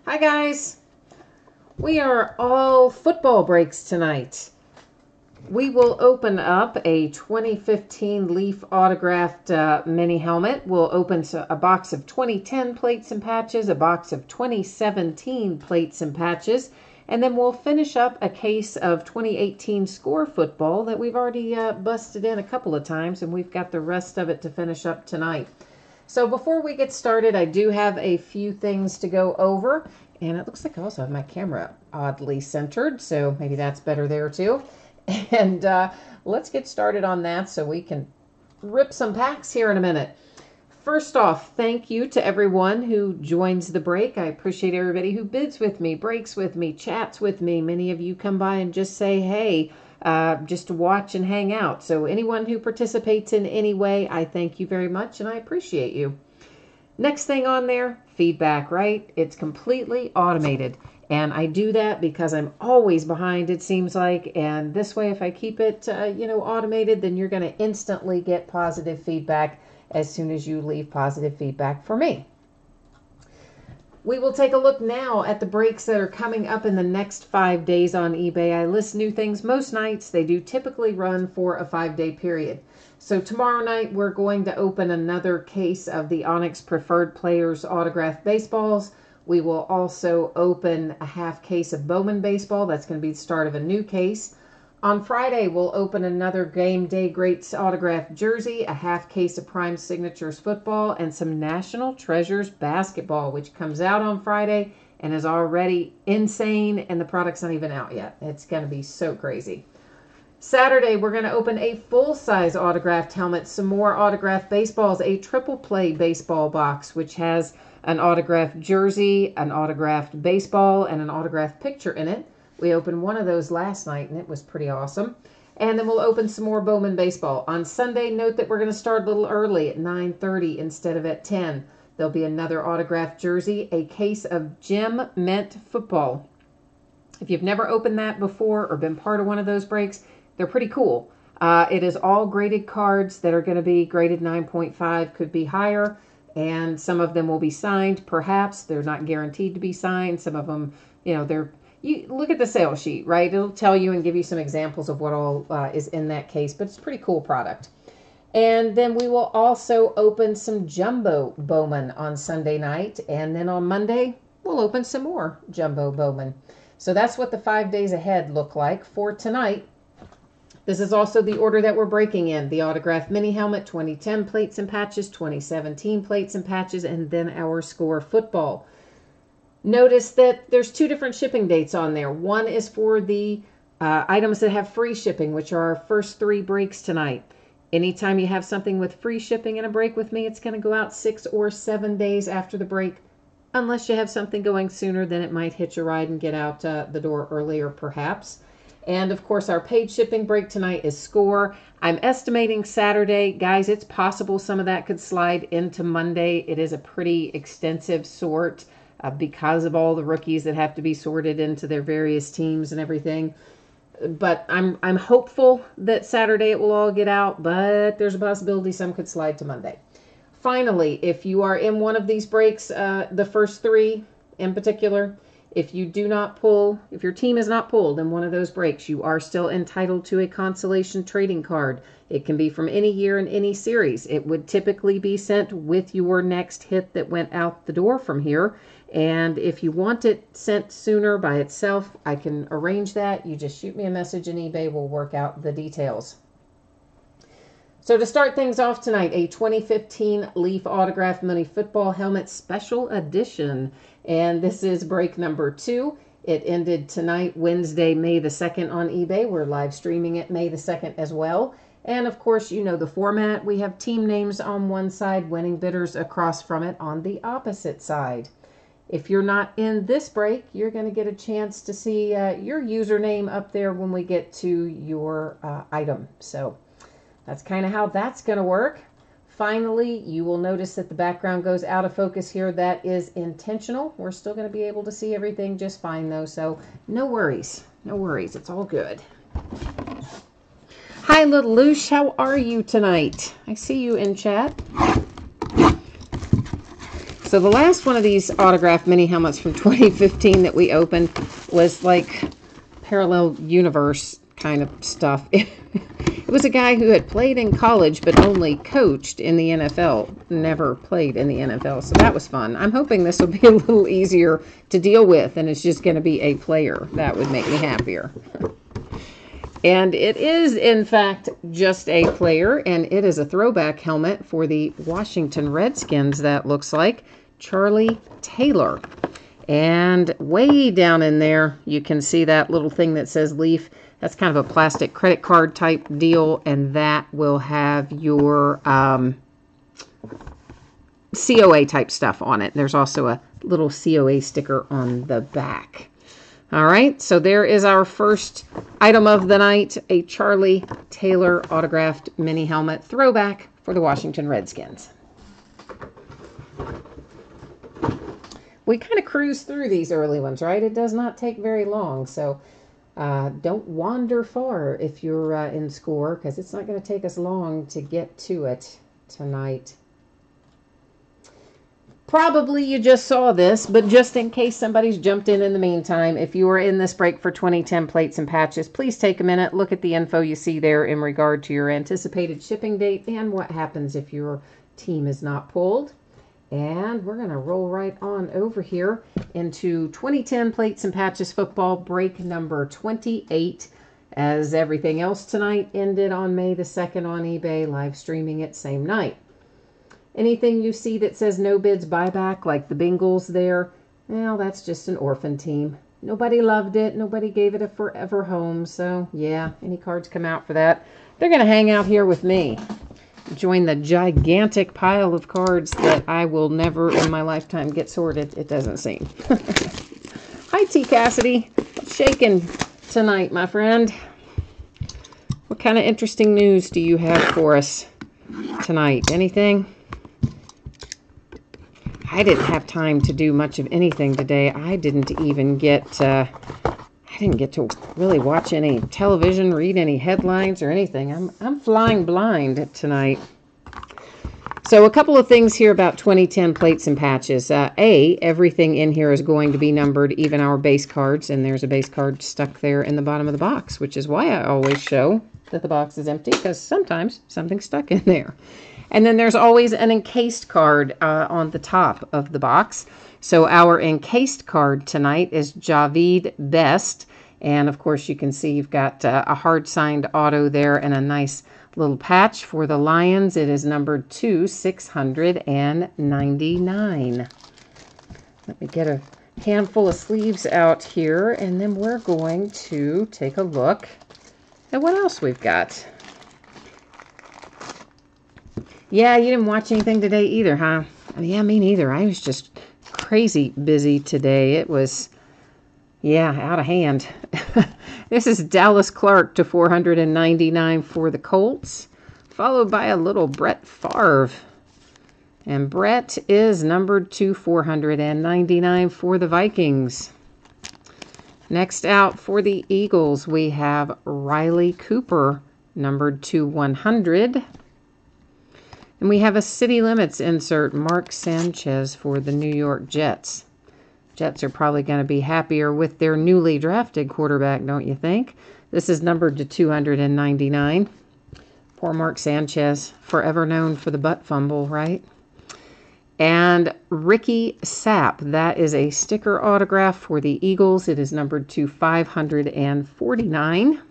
Hi guys, we are all football breaks tonight. We will open up a 2015 Leaf autographed mini helmet. We'll open a box of 2010 plates and patches, a box of 2017 plates and patches, and then we'll finish up a case of 2018 Score football that we've already busted in a couple of times, and we've got the rest of it to finish up tonight. So before we get started, I do have a few things to go over, and it looks like I also have my camera oddly centered, so maybe that's better there too. And let's get started on that so we can rip some packs here in a minute. First off, thank you to everyone who joins the break. I appreciate everybody who bids with me, breaks with me, chats with me. Many of you come by and just say, hey, just to watch and hang out. So anyone who participates in any way, I thank you very much and I appreciate you. Next thing on there, feedback, right? It's completely automated. And I do that because I'm always behind, it seems like. And this way, if I keep it, automated, then you're going to instantly get positive feedback as soon as you leave positive feedback for me. We will take a look now at the breaks that are coming up in the next 5 days on eBay. I list new things most nights. They do typically run for a 5-day period. So tomorrow night, we're going to open another case of the Onyx Preferred Players autographed baseballs. We will also open a half case of Bowman baseball. That's going to be the start of a new case. On Friday, we'll open another Game Day Greats autographed jersey, a half case of Prime Signatures football, and some National Treasures basketball, which comes out on Friday and is already insane, and the product's not even out yet. It's going to be so crazy. Saturday, we're going to open a full-size autographed helmet, some more autographed baseballs, a triple play baseball box, which has an autographed jersey, an autographed baseball, and an autographed picture in it. We opened one of those last night, and it was pretty awesome. And then we'll open some more Bowman baseball. On Sunday, note that we're going to start a little early at 9:30 instead of at 10. There'll be another autographed jersey, a case of Jim Mint football. If you've never opened that before or been part of one of those breaks, they're pretty cool. It is all graded cards that are going to be graded 9.5, could be higher. And some of them will be signed, perhaps. They're not guaranteed to be signed. Some of them, you look at the sales sheet, right? It'll tell you and give you some examples of what all is in that case, but it's a pretty cool product. And then we will also open some Jumbo Bowman on Sunday night. And then on Monday, we'll open some more Jumbo Bowman. So that's what the 5 days ahead look like for tonight. This is also the order that we're breaking in. The autographed mini helmet, 2010 plates and patches, 2017 plates and patches, and then our Score football. Notice that there's 2 different shipping dates on there. One is for the items that have free shipping, which are our first 3 breaks tonight. Anytime you have something with free shipping in a break with me, it's going to go out 6 or 7 days after the break, unless you have something going sooner, then it might hitch a ride and get out the door earlier, perhaps. And of course, our paid shipping break tonight is Score. I'm estimating Saturday. Guys, it's possible some of that could slide into Monday. It is a pretty extensive sort because of all the rookies that have to be sorted into their various teams and everything. But I'm hopeful that Saturday it will all get out, but there's a possibility some could slide to Monday. Finally, if you are in one of these breaks, the first 3 in particular, if you do not pull, if your team is not pulled in one of those breaks, you are still entitled to a consolation trading card. It can be from any year in any series. It would typically be sent with your next hit that went out the door from here. And if you want it sent sooner by itself, I can arrange that. You just shoot me a message and eBay will work out the details. So to start things off tonight, a 2015 Leaf Autographed Mini Football Helmet Special Edition. And this is break number 2. It ended tonight, Wednesday, May the 2nd on eBay. We're live streaming it May the 2nd as well. And of course, you know the format. We have team names on one side, winning bidders across from it on the opposite side. If you're not in this break, you're going to get a chance to see your username up there when we get to your item. So that's kind of how that's going to work. Finally, you will notice that the background goes out of focus here. That is intentional. We're still going to be able to see everything just fine, though, so no worries. No worries. It's all good. Hi, little Loosh. How are you tonight? I see you in chat. So the last one of these autographed mini helmets from 2015 that we opened was like parallel universe kind of stuff. It was a guy who had played in college but only coached in the NFL, never played in the NFL. So that was fun. I'm hoping this will be a little easier to deal with and it's just going to be a player. That would make me happier. And it is, in fact, just a player, and it is a throwback helmet for the Washington Redskins, that looks like. Charlie Taylor. And way down in there, you can see that little thing that says Leaf. That's kind of a plastic credit card type deal, and that will have your COA type stuff on it. There's also a little COA sticker on the back. All right, so there is our first item of the night, a Charlie Taylor autographed mini helmet throwback for the Washington Redskins. We kind of cruise through these early ones, right? It does not take very long, so don't wander far if you're in score, because it's not going to take us long to get to it tonight. Probably you just saw this, but just in case somebody's jumped in the meantime, if you are in this break for 2010 plates and patches, please take a minute, look at the info you see there in regard to your anticipated shipping date and what happens if your team is not pulled. And we're going to roll right on over here into 2010 plates and patches football break number 28. As everything else tonight ended on May the 2nd on eBay, live streaming it same night. Anything you see that says no bids buyback, like the Bengals there, well, that's just an orphan team. Nobody loved it. Nobody gave it a forever home. So, yeah, any cards come out for that, they're going to hang out here with me. Join the gigantic pile of cards that I will never in my lifetime get sorted, it doesn't seem. Hi, T. Cassidy. What's shaking tonight, my friend? What kind of interesting news do you have for us tonight? Anything? I didn't have time to do much of anything today. I didn't even get to really watch any television, read any headlines or anything. I'm flying blind tonight. So a couple of things here about 2010 plates and patches. Everything in here is going to be numbered, even our base cards, and there's a base card stuck there in the bottom of the box, which is why I always show that the box is empty, because sometimes something's stuck in there. And then there's always an encased card on the top of the box. So our encased card tonight is Javid Best. And of course you can see you've got a hard signed auto there and a nice little patch for the Lions. It is numbered 2/699. Let me get a handful of sleeves out here, and then we're going to take a look at what else we've got. Yeah, you didn't watch anything today either, huh? Yeah, me neither. I was just crazy busy today. It was, yeah, out of hand. This is Dallas Clark /499 for the Colts, followed by a little Brett Favre. And Brett is numbered 2/499 for the Vikings. Next out for the Eagles, we have Riley Cooper, numbered 2/100. And we have a City Limits insert, Mark Sanchez for the New York Jets. Jets are probably going to be happier with their newly drafted quarterback, don't you think? This is numbered to 299. Poor Mark Sanchez, forever known for the butt fumble, right? And Ricky Sapp, that is a sticker autograph for the Eagles. It is numbered to 549.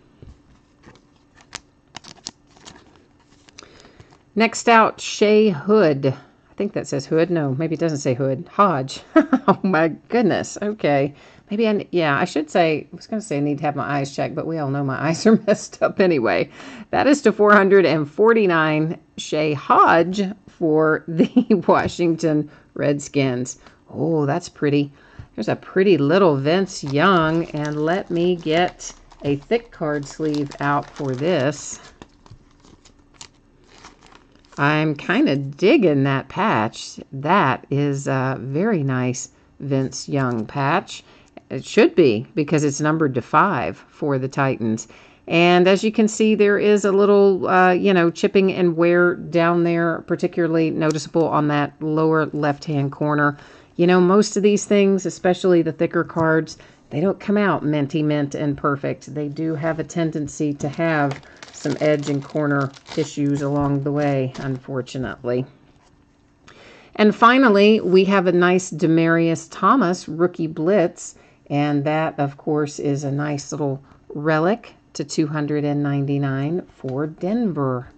Next out, Shea Hood. I think that says Hood. No, maybe it doesn't say Hood. Hodge. Oh my goodness. Okay. Maybe I should say, I was going to say I need to have my eyes checked, but we all know my eyes are messed up anyway. That is to 449. Shea Hodge for the Washington Redskins. Oh, that's pretty. There's a pretty little Vince Young, and let me get a thick card sleeve out for this. I'm kind of digging that patch. That is a very nice Vince Young patch. It should be, because it's numbered to 5 for the Titans. And as you can see, there is a little, chipping and wear down there, particularly noticeable on that lower left-hand corner. Most of these things, especially the thicker cards, they don't come out minty mint and perfect. They do have a tendency to have some edge and corner issues along the way, unfortunately. And finally, we have a nice Demaryius Thomas Rookie Blitz. And that, of course, is a nice little relic to $299 for Denver.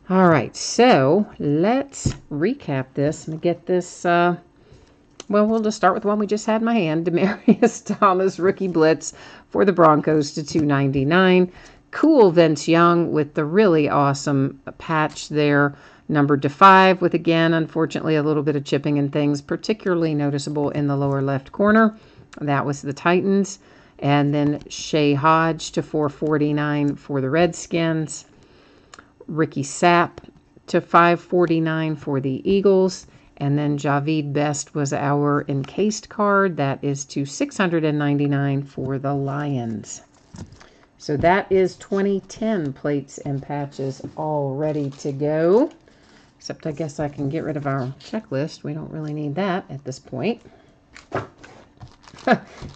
All right, so let's recap this and get this. We'll just start with the one we just had in my hand. Demaryius Thomas Rookie Blitz for the Broncos to $299. Cool Vince Young with the really awesome patch there, numbered to 5, with, again, unfortunately, a little bit of chipping and things, particularly noticeable in the lower left corner. That was the Titans. And then Shea Hodge to $449 for the Redskins. Ricky Sapp to $549 for the Eagles. And then Javid Best was our encased card. That is to $699 for the Lions. So that is 2010 plates and patches all ready to go. Except I guess I can get rid of our checklist. We don't really need that at this point.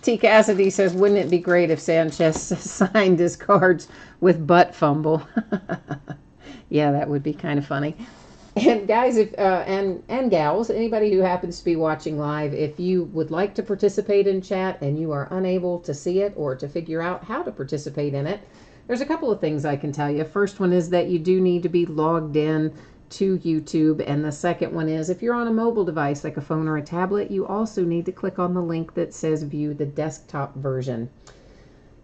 T. Cassidy says, wouldn't it be great if Sanchez signed his cards with butt fumble? Yeah, that would be kind of funny. And guys, if and gals, anybody who happens to be watching live, if you would like to participate in chat and you are unable to see it or to figure out how to participate in it, there's a couple of things I can tell you. First one is that you do need to be logged in to YouTube, and the second one is if you're on a mobile device like a phone or a tablet, you also need to click on the link that says view the desktop version.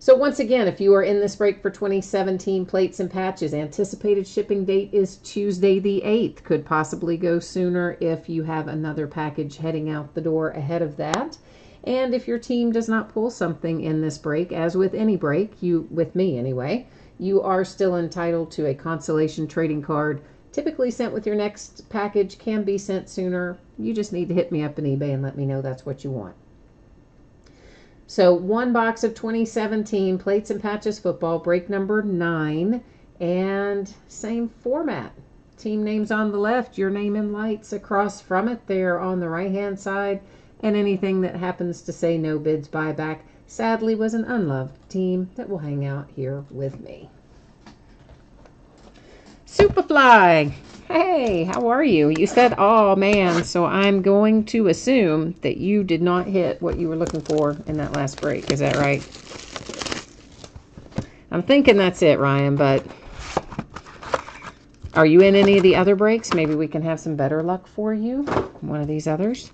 So once again, if you are in this break for 2017 plates and patches, anticipated shipping date is Tuesday the 8th. Could possibly go sooner if you have another package heading out the door ahead of that. And if your team does not pull something in this break, as with any break, with me anyway, you are still entitled to a consolation trading card, typically sent with your next package, can be sent sooner. You just need to hit me up in eBay and let me know that's what you want. So one box of 2017 plates and patches football, break number 9, and same format. Team names on the left, your name in lights across from it there on the right-hand side, and anything that happens to say no bids buyback sadly was an unloved team that will hang out here with me. Superfly, hey, how are you? You said, oh man, so I'm going to assume that you did not hit what you were looking for in that last break. Is that right? I'm thinking that's it, Ryan, but are you in any of the other breaks? Maybe we can have some better luck for you. One of these others.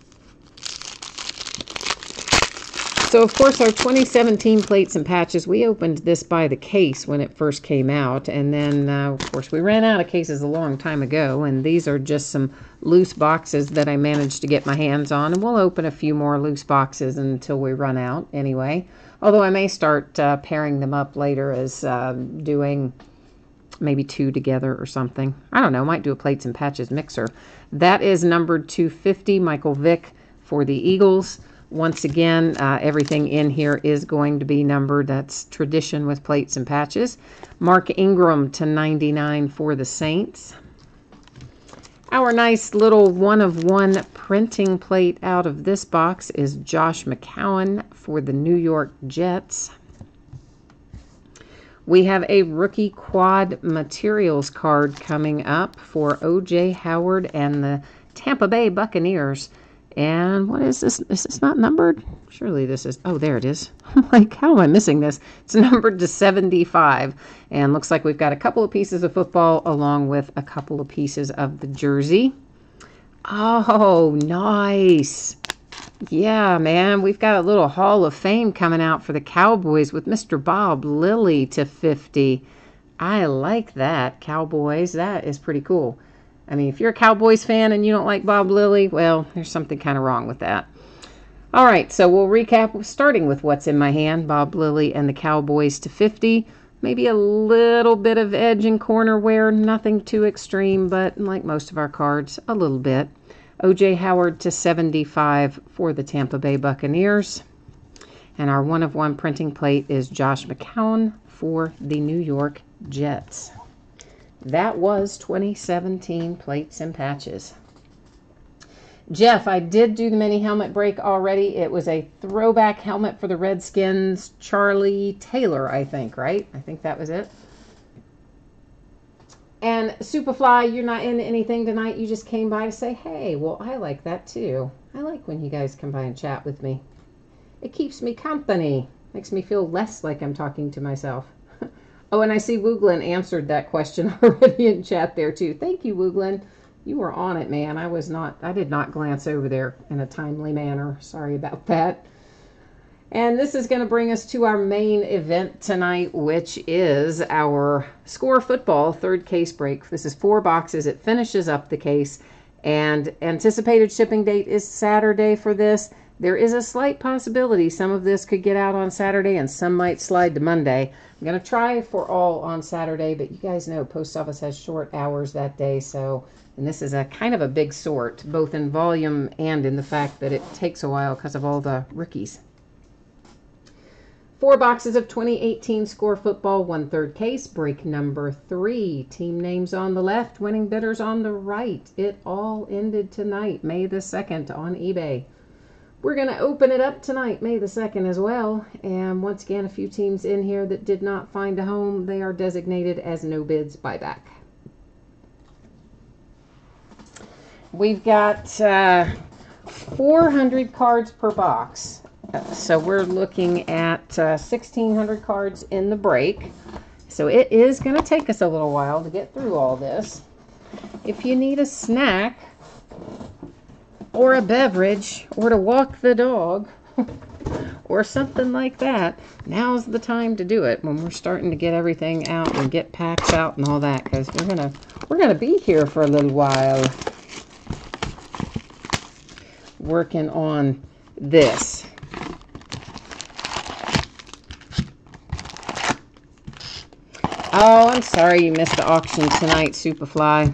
So, of course, our 2017 plates and patches, we opened this by the case when it first came out. And then, of course, we ran out of cases a long time ago. And these are just some loose boxes that I managed to get my hands on. And we'll open a few more loose boxes until we run out anyway. Although I may start pairing them up later as doing maybe 2 together or something. I don't know. Might do a plates and patches mixer. That is numbered 250, Michael Vick for the Eagles. Once again, everything in here is going to be numbered. That's tradition with plates and patches. Mark Ingram to 99 for the Saints. Our nice little one-of-one printing plate out of this box is Josh McCown for the New York Jets. We have a rookie quad materials card coming up for O.J. Howard and the Tampa Bay Buccaneers. And what is this? Is this not numbered? Surely this is. Oh, there it is. I'm like, how am I missing this? It's numbered to 75. And looks like we've got a couple of pieces of football along with a couple of pieces of the jersey. Oh, nice. Yeah, man. We've got a little Hall of Fame coming out for the Cowboys with Mr. Bob Lilly to 50. I like that, Cowboys. That is pretty cool. I mean, if you're a Cowboys fan and you don't like Bob Lilly, well, there's something kind of wrong with that. All right, so we'll recap starting with what's in my hand. Bob Lilly and the Cowboys to 50. Maybe a little bit of edge and corner wear, nothing too extreme, but like most of our cards, a little bit. O.J. Howard /75 for the Tampa Bay Buccaneers. And our 1/1 printing plate is Josh McCown for the New York Jets. That was 2017 plates and patches. Jeff, I did do the mini helmet break already. It was a throwback helmet for the Redskins. Charlie Taylor, I think, right? I think that was it. And Superfly, you're not in anything tonight. You just came by to say, hey, well, I like that too. I like when you guys come by and chat with me. It keeps me company. Makes me feel less like I'm talking to myself. Oh, and I see Wooglin answered that question already in chat there too. Thank you, Wooglin. You were on it, man. I did not glance over there in a timely manner. Sorry about that. And this is going to bring us to our main event tonight, which is our Score Football third case break. This is 4 boxes. It finishes up the case. And anticipated shipping date is Saturday for this. There is a slight possibility some of this could get out on Saturday and some might slide to Monday. I'm going to try for all on Saturday, but you guys know post office has short hours that day. And this is a kind of a big sort, both in volume and in the fact that it takes a while because of all the rookies. 4 boxes of 2018 Score Football, 1/3 case, break number 3. Team names on the left, winning bidders on the right. It all ended tonight, May the 2nd on eBay. We're going to open it up tonight, May the 2nd as well. And once again, a few teams in here that did not find a home. They are designated as no bids buyback. We've got 400 cards per box. So we're looking at 1,600 cards in the break. So it is going to take us a little while to get through all this. If you need a snack or a beverage or to walk the dog or something like that, now's the time to do it when we're starting to get everything out and get packs out and all that, because we're gonna be here for a little while working on this. Oh, I'm sorry you missed the auction tonight, Superfly.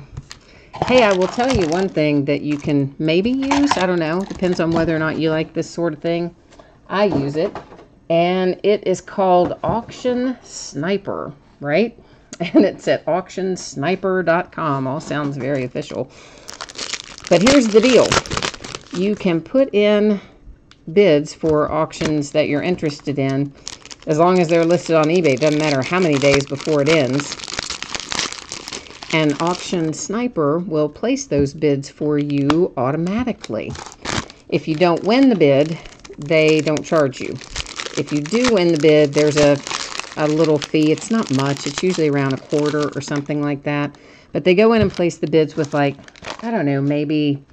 Hey, I will tell you one thing that you can maybe use. I don't know. Depends on whether or not you like this sort of thing. I use it. And it is called Auction Sniper, right? And it's at auctionsniper.com. All sounds very official. But here's the deal. You can put in bids for auctions that you're interested in as long as they're listed on eBay. It doesn't matter how many days before it ends. And Auction Sniper will place those bids for you automatically. If you don't win the bid, they don't charge you. If you do win the bid, there's a little fee. It's not much. It's usually around $0.25 or something like that. But they go in and place the bids with, like, I don't know, maybe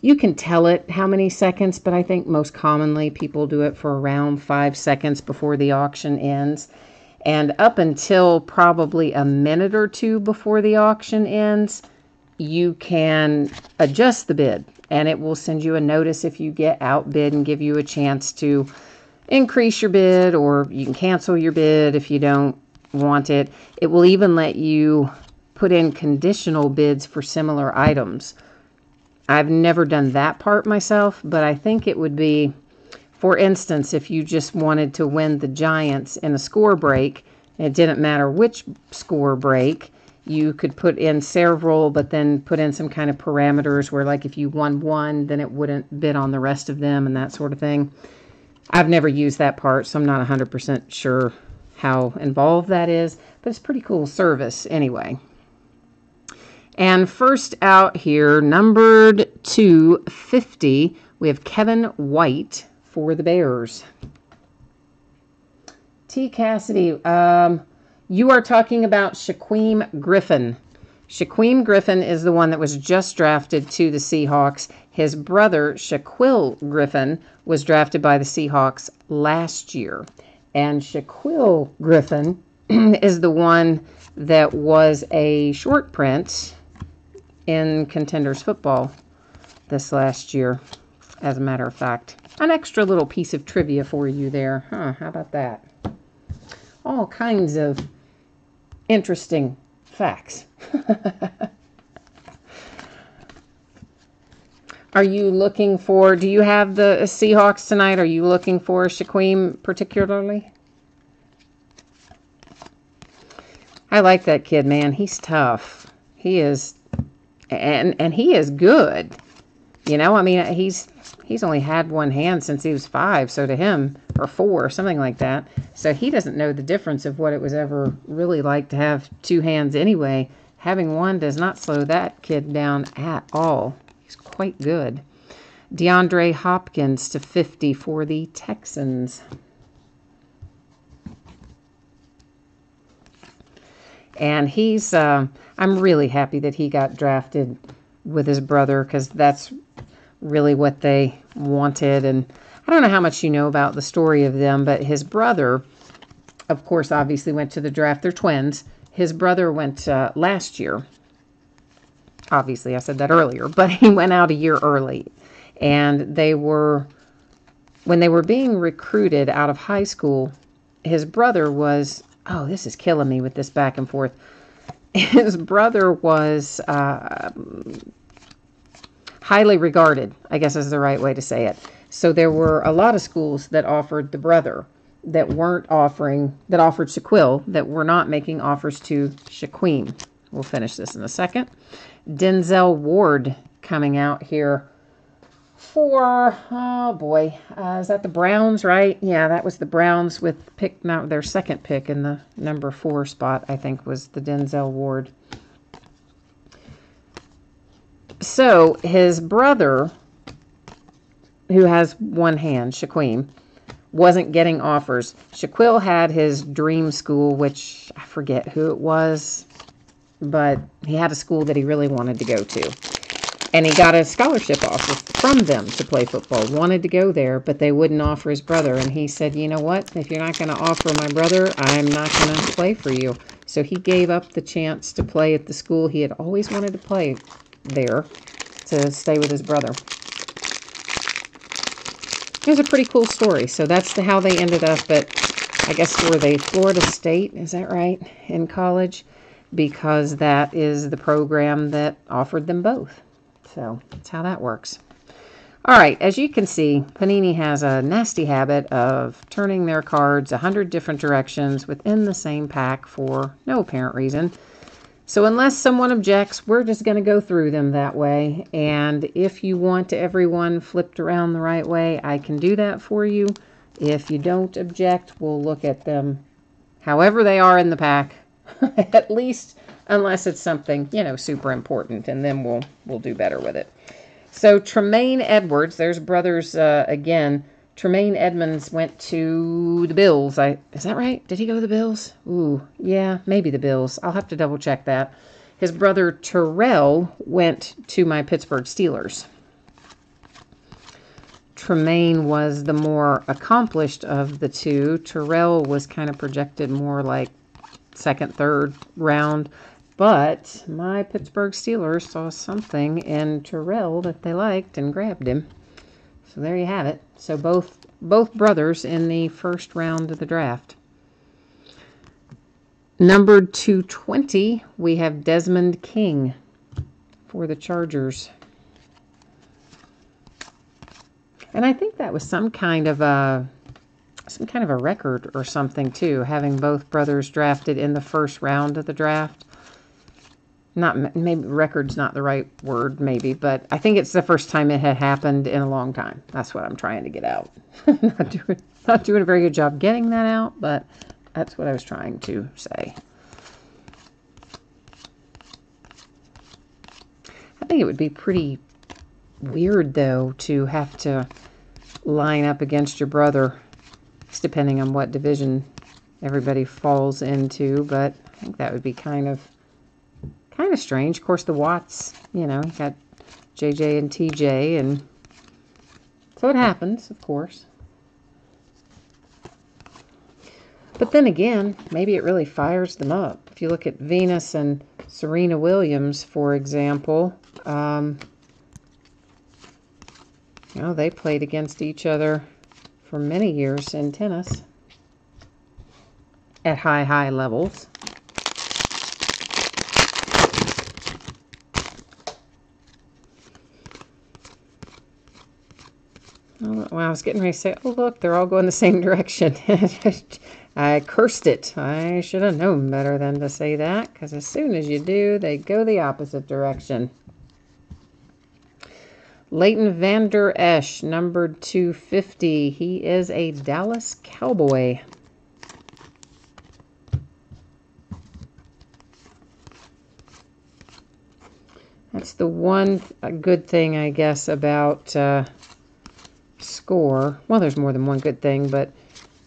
you can tell it how many seconds, but I think most commonly people do it for around 5 seconds before the auction ends. And up until probably a minute or two before the auction ends, you can adjust the bid. And it will send you a notice if you get outbid and give you a chance to increase your bid, or you can cancel your bid if you don't want it. It will even let you put in conditional bids for similar items. I've never done that part myself, but I think it would be, for instance, if you just wanted to win the Giants in a score break, it didn't matter which score break, you could put in several, but then put in some kind of parameters where, like, if you won one, then it wouldn't bid on the rest of them and that sort of thing. I've never used that part, so I'm not 100% sure how involved that is, but it's pretty cool service anyway. And first out here, numbered 250, we have Kevin White for the Bears. T. Cassidy, you are talking about Shaquem Griffin. Shaquem Griffin is the one that was just drafted to the Seahawks. His brother, Shaquille Griffin, was drafted by the Seahawks last year. And Shaquille Griffin is the one that was a short print in Contenders football this last year, as a matter of fact. An extra little piece of trivia for you there. How about that? All kinds of interesting facts. Are you looking for, do you have the Seahawks tonight? Are you looking for Shaquem particularly? I like that kid, man. He's tough. He is, and he is good. You know, I mean, he's only had one hand since he was 5, so to him, or 4, something like that. So he doesn't know the difference of what it was ever really like to have 2 hands anyway. Having one does not slow that kid down at all. He's quite good. DeAndre Hopkins to 50 for the Texans. And he's, I'm really happy that he got drafted with his brother, because that's really what they wanted. And I don't know how much you know about the story of them, but his brother, of course, obviously went to the draft. They're twins. His brother went last year. Obviously, I said that earlier, but he went out a year early. And they were, when they were being recruited out of high school, his brother was, oh, this is killing me with this back and forth. His brother was highly regarded, I guess is the right way to say it. So there were a lot of schools that offered the brother that weren't offering, that offered Shaquille, that were not making offers to Shaquem. We'll finish this in a second. Denzel Ward coming out here for, oh boy, is that the Browns, right? Yeah, that was the Browns with pick, now their second pick in the number 4 spot, I think, was the Denzel Ward. So his brother, who has one hand, Shaquem, wasn't getting offers. Shaquille had his dream school, which I forget who it was, but he had a school that he really wanted to go to. And he got a scholarship offer from them to play football. Wanted to go there, but they wouldn't offer his brother. And he said, you know what? If you're not going to offer my brother, I'm not going to play for you. So he gave up the chance to play at the school he had always wanted to play there, to stay with his brother. It was a pretty cool story. So that's how they ended up at, I guess, were they Florida State? Is that right? In college? Because that is the program that offered them both. So that's how that works. All right, as you can see, Panini has a nasty habit of turning their cards 100 different directions within the same pack for no apparent reason. So unless someone objects, we're just going to go through them that way. And if you want everyone flipped around the right way, I can do that for you. If you don't object, we'll look at them however they are in the pack, at least unless it's something, you know, super important, and then we'll do better with it. So Tremaine Edwards, there's brothers again. Tremaine Edmonds went to the Bills. Is that right? Did he go to the Bills? Ooh, yeah, maybe the Bills. I'll have to double check that. His brother Terrell went to my Pittsburgh Steelers. Tremaine was the more accomplished of the two. Terrell was kind of projected more like second, third round. But my Pittsburgh Steelers saw something in Terrell that they liked and grabbed him. So there you have it. So both brothers in the first round of the draft. Numbered 220, we have Desmond King for the Chargers. And I think that was some kind of a record or something too, having both brothers drafted in the first round of the draft. Not maybe record's not the right word, maybe, but I think it's the first time it had happened in a long time. That's what I'm trying to get out. not doing a very good job getting that out, but that's what I was trying to say. I think it would be pretty weird, though, to have to line up against your brother, just depending on what division everybody falls into, but I think that would be kind of strange. Of course, the Watts, you know, you got JJ and TJ, and so it happens, of course. But then again, maybe it really fires them up. If you look at Venus and Serena Williams, for example, you know, they played against each other for many years in tennis at high levels. Well, I was getting ready to say, oh, look, they're all going the same direction. I cursed it. I should have known better than to say that, because as soon as you do, they go the opposite direction. Leighton Vander Esch, numbered 250. He is a Dallas Cowboy. That's the one good thing, I guess, about Score. Well, there's more than one good thing, but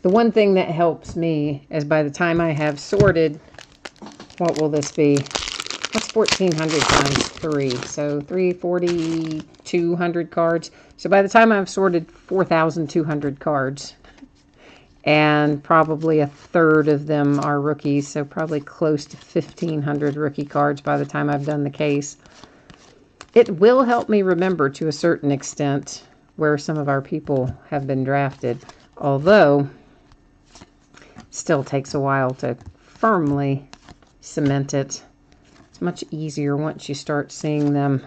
the one thing that helps me is by the time I have sorted, what will this be? That's 1,400 times 3. So 340, 200 cards. So by the time I've sorted 4,200 cards, and probably a third of them are rookies, so probably close to 1,500 rookie cards by the time I've done the case. It will help me remember to a certain extent where some of our people have been drafted, although it still takes a while to firmly cement it. It's much easier once you start seeing them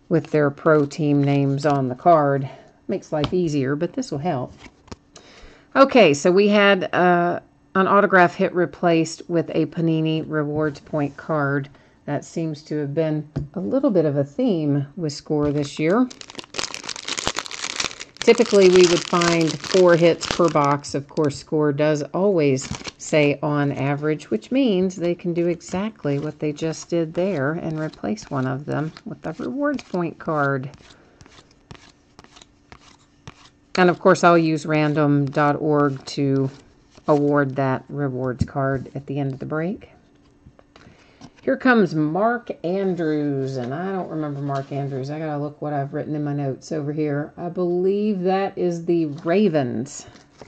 with their pro team names on the card. Makes life easier, but this will help. Okay, so we had an autograph hit replaced with a Panini Rewards Point card. That seems to have been a little bit of a theme with Score this year. Typically, we would find 4 hits per box. Of course, Score does always say on average, which means they can do exactly what they just did there and replace one of them with the Rewards Point card. And of course, I'll use random.org to award that rewards card at the end of the break. Here comes Mark Andrews, and I don't remember Mark Andrews. I gotta look what I've written in my notes over here. I believe that is the Ravens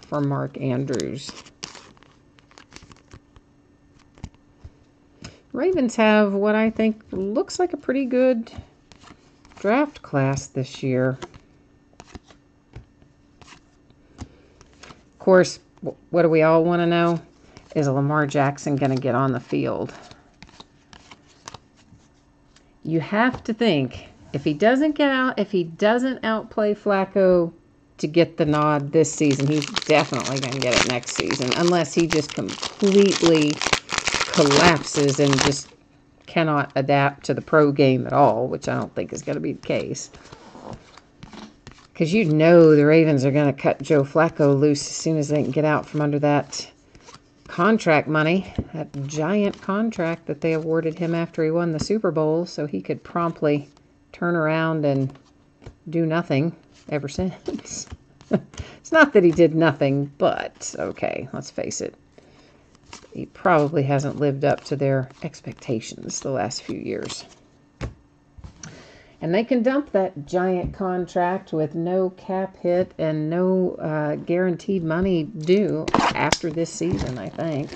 for Mark Andrews. Ravens have what I think looks like a pretty good draft class this year. Of course, what do we all want to know? Is Lamar Jackson going to get on the field? You have to think, if he doesn't outplay Flacco to get the nod this season, he's definitely going to get it next season, unless he just completely collapses and just cannot adapt to the pro game at all, which I don't think is going to be the case. Because you know the Ravens are going to cut Joe Flacco loose as soon as they can get out from under that contract money, that giant contract that they awarded him after he won the Super Bowl, so he could promptly turn around and do nothing ever since. It's not that he did nothing, but okay, let's face it. He probably hasn't lived up to their expectations the last few years. And they can dump that giant contract with no cap hit and no guaranteed money due after this season, I think.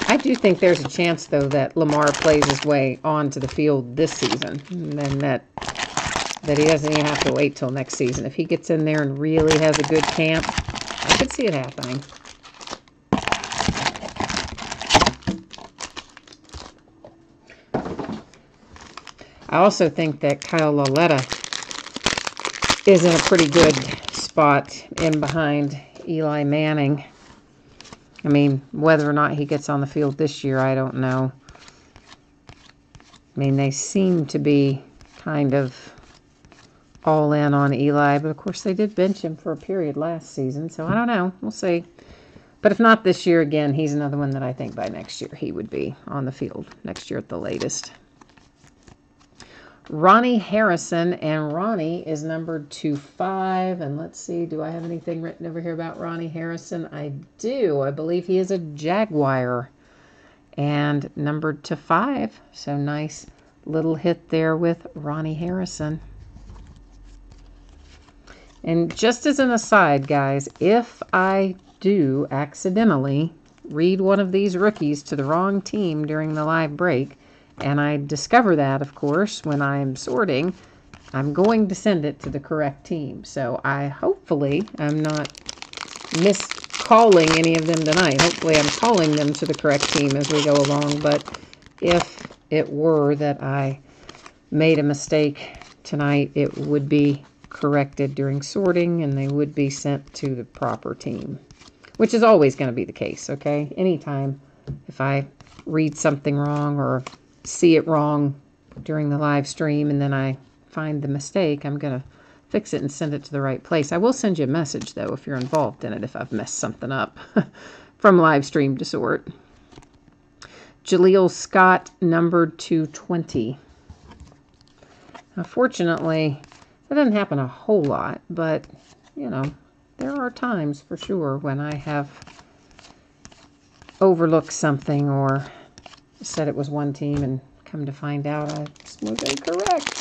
I do think there's a chance, though, that Lamar plays his way onto the field this season, and that he doesn't even have to wait till next season. If he gets in there and really has a good camp, I could see it happening. I also think that Kyle Lauletta is in a pretty good spot in behind Eli Manning. I mean, whether or not he gets on the field this year, I don't know. I mean, they seem to be kind of all in on Eli, but of course they did bench him for a period last season, so I don't know. We'll see. But if not this year, again, he's another one that I think by next year he would be on the field. Next year at the latest. Ronnie Harrison, and Ronnie is numbered 2-5. And let's see, do I have anything written over here about Ronnie Harrison? I do. I believe he is a Jaguar and numbered to 5. So nice little hit there with Ronnie Harrison. And just as an aside, guys, if I do accidentally read one of these rookies to the wrong team during the live break, and I discover that, of course, when I'm sorting, I'm going to send it to the correct team. So hopefully I'm not miscalling any of them tonight. Hopefully I'm calling them to the correct team as we go along. But if it were that I made a mistake tonight, it would be corrected during sorting and they would be sent to the proper team, which is always going to be the case, okay? Anytime if I read something wrong or see it wrong during the live stream and then I find the mistake, I'm going to fix it and send it to the right place. I will send you a message, though, if you're involved in it, if I've messed something up from live stream to sort. Jaleel Scott, numbered 220. Now, fortunately, that doesn't happen a whole lot, but, you know, there are times for sure when I have overlooked something or said it was one team and come to find out I was incorrect.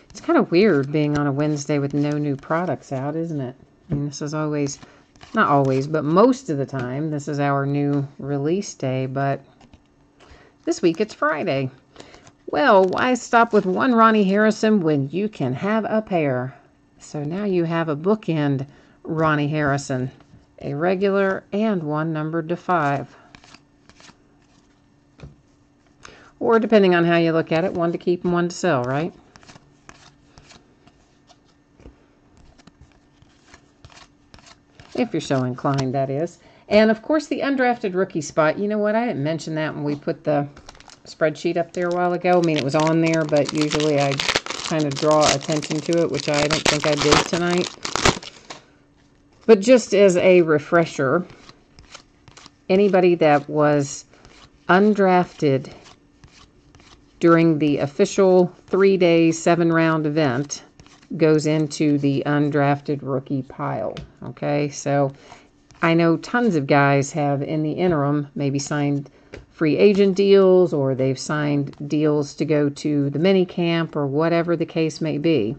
It's kind of weird being on a Wednesday with no new products out, isn't it? I mean, this is always, not always, but most of the time, this is our new release day, but this week it's Friday. Well, why stop with one Ronnie Harrison when you can have a pair? So now you have a bookend Ronnie Harrison, a regular and one numbered to 5. Or depending on how you look at it, one to keep and one to sell, right? If you're so inclined, that is. And of course, the undrafted rookie spot. You know what? I didn't mention that when we put the spreadsheet up there a while ago. I mean, it was on there, but usually I kind of draw attention to it, which I don't think I did tonight. But just as a refresher, anybody that was undrafted during the official 3-day, 7-round event goes into the undrafted rookie pile. Okay, so I know tons of guys have in the interim maybe signed free agent deals or they've signed deals to go to the mini camp or whatever the case may be.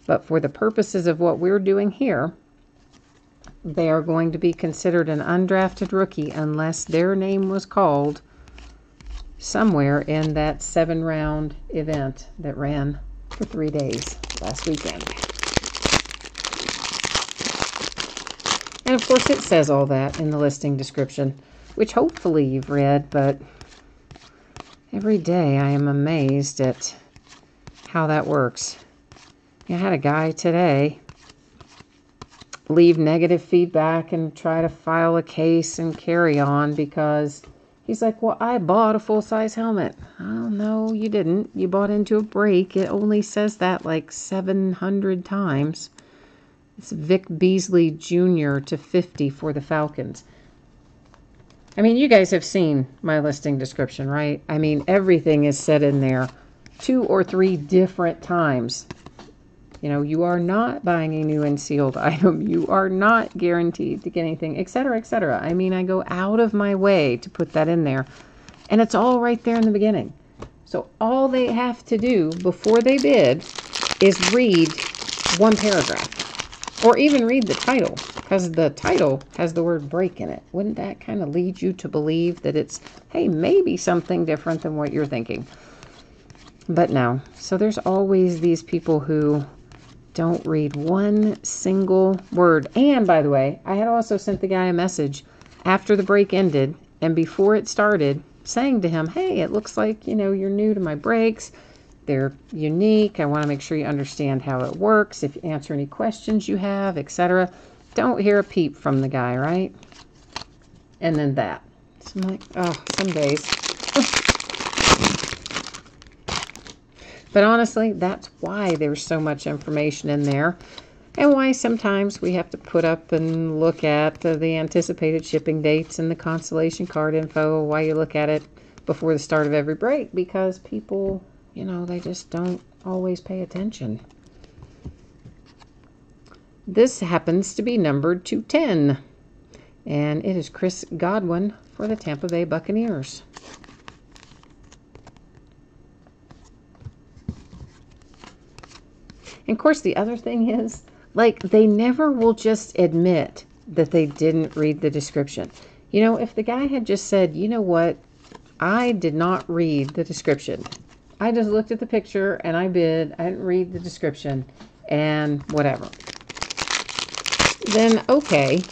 But for the purposes of what we're doing here, they are going to be considered an undrafted rookie unless their name was called somewhere in that 7-round event that ran for 3 days last weekend. And of course it says all that in the listing description, which hopefully you've read, but every day I am amazed at how that works. I had a guy today leave negative feedback and try to file a case and carry on because he's like, well, I bought a full-size helmet. Oh, no, you didn't. You bought into a break. It only says that like 700 times. It's Vic Beasley Jr. to 50 for the Falcons. I mean, you guys have seen my listing description, right? I mean, everything is said in there 2 or 3 different times. You know, you are not buying a new and sealed item. You are not guaranteed to get anything, etc., etc. I mean, I go out of my way to put that in there. And it's all right there in the beginning. So all they have to do before they bid is read one paragraph. Or even read the title. Because the title has the word break in it. Wouldn't that kind of lead you to believe that it's, hey, maybe something different than what you're thinking? But no. So there's always these people who don't read one single word. And by the way, I had also sent the guy a message after the break ended and before it started saying to him, hey, it looks like, you know, you're new to my breaks. They're unique. I want to make sure you understand how it works. If you answer any questions you have, etc. Don't hear a peep from the guy, right? And then that. So I'm like, oh, some days. But honestly, that's why there's so much information in there and why sometimes we have to put up and look at the anticipated shipping dates and the consolation card info, why you look at it before the start of every break, because people, you know, they just don't always pay attention. This happens to be numbered 210, and it is Chris Godwin for the Tampa Bay Buccaneers. And of course, the other thing is, like, they never will just admit that they didn't read the description. You know, if the guy had just said, you know what, I did not read the description. I just looked at the picture and I bid. I didn't read the description and whatever. Then okay,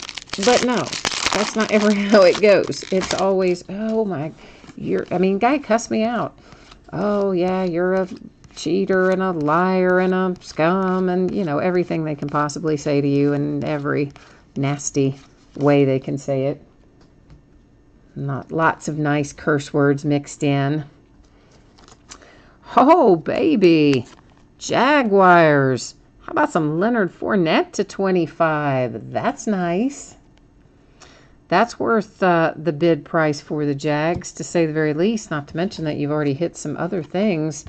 but no, that's not ever how it goes. It's always, oh my, guy cussed me out. Oh yeah, you're a cheater and a liar and a scum and, everything they can possibly say to you in every nasty way they can say it. Not lots of nice curse words mixed in. Oh, baby. Jaguars. How about some Leonard Fournette to 25? That's nice. That's worth the bid price for the Jags, to say the very least, not to mention that you've already hit some other things.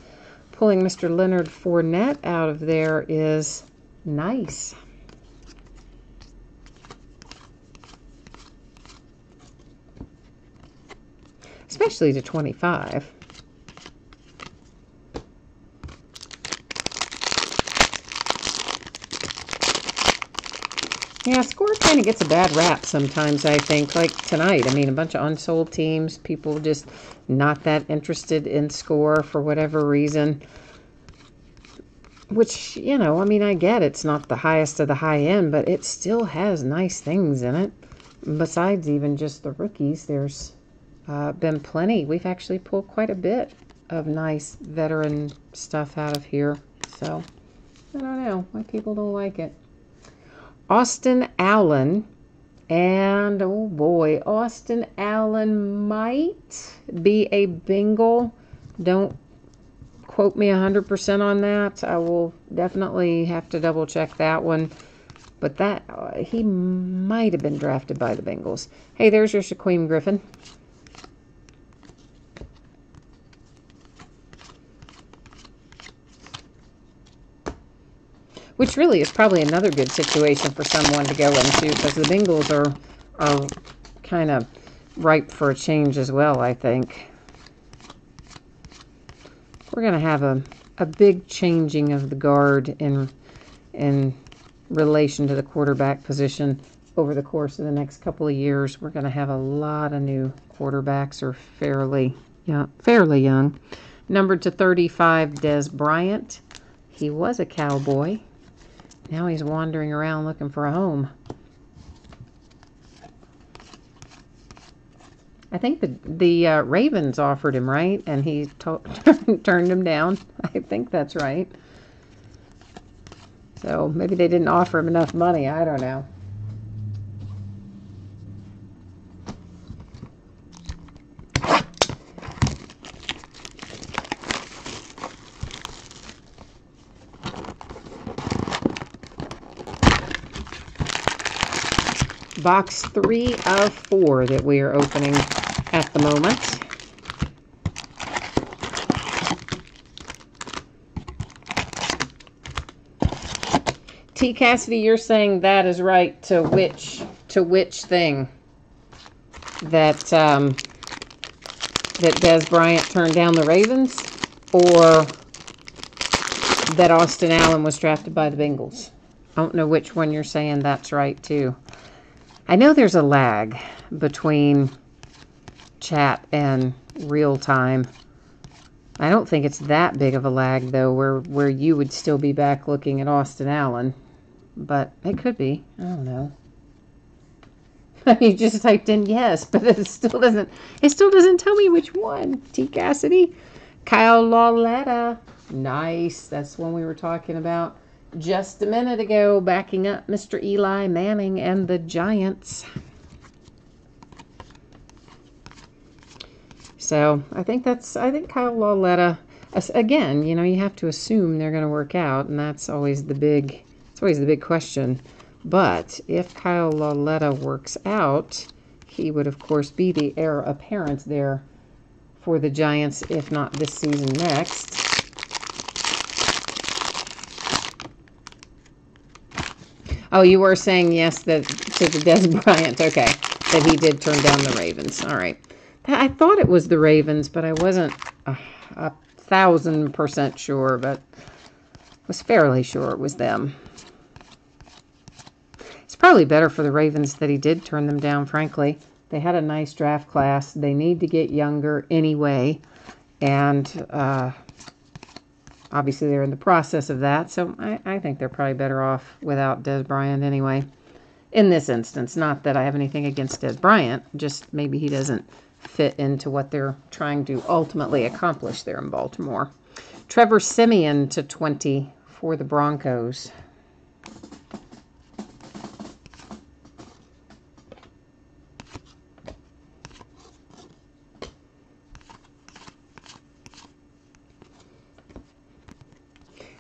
Pulling Mr. Leonard Fournette out of there is nice. Especially to 25. Yeah, score kind of gets a bad rap sometimes, I think. Like tonight, a bunch of unsold teams, people just not that interested in score for whatever reason. Which, I get it's not the highest of the high end, but it still has nice things in it. Besides even just the rookies, there's been plenty. We've actually pulled quite a bit of nice veteran stuff out of here. So, I don't know why people don't like it. Austin Allen, and oh boy, Austin Allen might be a Bengal. Don't quote me 100% on that. I will definitely have to double check that one. But that he might have been drafted by the Bengals. Hey, there's your Shaquem Griffin. Which really is probably another good situation for someone to go into, because the Bengals are kind of ripe for a change as well, I think. We're going to have a big changing of the guard in relation to the quarterback position over the course of the next couple of years. We're going to have a lot of new quarterbacks, or fairly young. Numbered to 35, Dez Bryant. He was a Cowboy. Now he's wandering around looking for a home. I think the Ravens offered him, right? And he turned him down. I think that's right. So maybe they didn't offer him enough money. I don't know. Box 3 of 4 that we are opening at the moment. T. Cassidy, you're saying that is right to which thing? That that Dez Bryant turned down the Ravens, or that Austin Allen was drafted by the Bengals? I don't know which one you're saying that's right too. I know there's a lag between chat and real time. I don't think it's that big of a lag, though, where you would still be back looking at Austin Allen. But it could be. I don't know. You just typed in yes, but it still doesn't tell me which one. T. Cassidy. Kyle Lauletta. Nice. That's one we were talking about just a minute ago, backing up Mr. Eli Manning and the Giants. So I think Kyle Lauletta, again, you have to assume they're going to work out, and that's always the big question. But if Kyle Lauletta works out, he would of course be the heir apparent there for the Giants, if not this season, next. Oh, you were saying yes to the Dez Bryant. Okay, that he did turn down the Ravens. All right. I thought it was the Ravens, but I wasn't 1,000% sure, but was fairly sure it was them. It's probably better for the Ravens that he did turn them down, frankly. They had a nice draft class. They need to get younger anyway, and Obviously, they're in the process of that, so I think they're probably better off without Dez Bryant anyway. In this instance, not that I have anything against Dez Bryant, just maybe he doesn't fit into what they're trying to ultimately accomplish there in Baltimore. Trevor Siemian to 20 for the Broncos.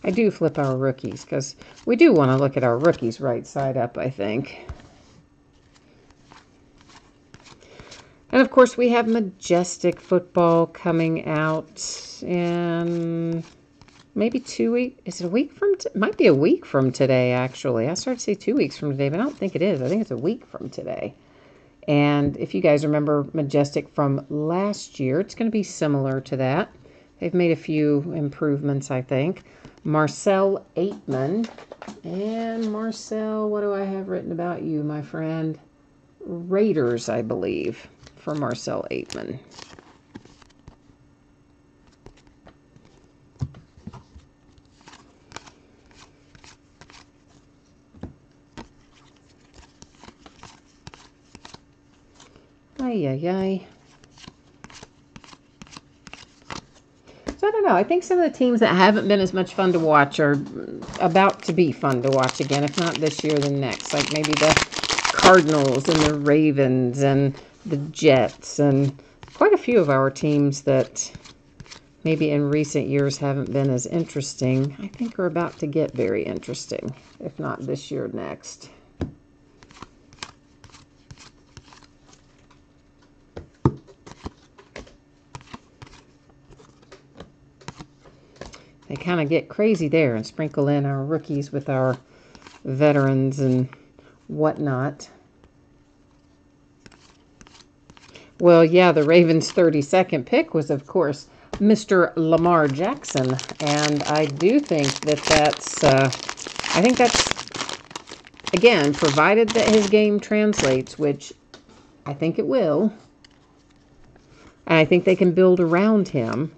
I do flip our rookies because we do want to look at our rookies right side up, I think. And of course, we have Majestic Football coming out in maybe 2 weeks. Is it a week from? Might be a week from today, actually. I started to say 2 weeks from today, but I don't think it is. I think it's a week from today. And if you guys remember Majestic from last year, it's going to be similar to that. They've made a few improvements, I think. Marcell Ateman. And Marcell, what do I have written about you, my friend? Raiders, I believe, for Marcell Ateman. Ay, ay, ay. So I don't know. I think some of the teams that haven't been as much fun to watch are about to be fun to watch again. If not this year, then next. Like maybe the Cardinals and the Ravens and the Jets and quite a few of our teams that maybe in recent years haven't been as interesting, I think are about to get very interesting. If not this year, next. They kind of get crazy there and sprinkle in our rookies with our veterans and whatnot. Well, yeah, the Ravens' 32nd pick was, of course, Mr. Lamar Jackson. And I do think that I think that's, again, provided that his game translates, which I think it will. And I think they can build around him.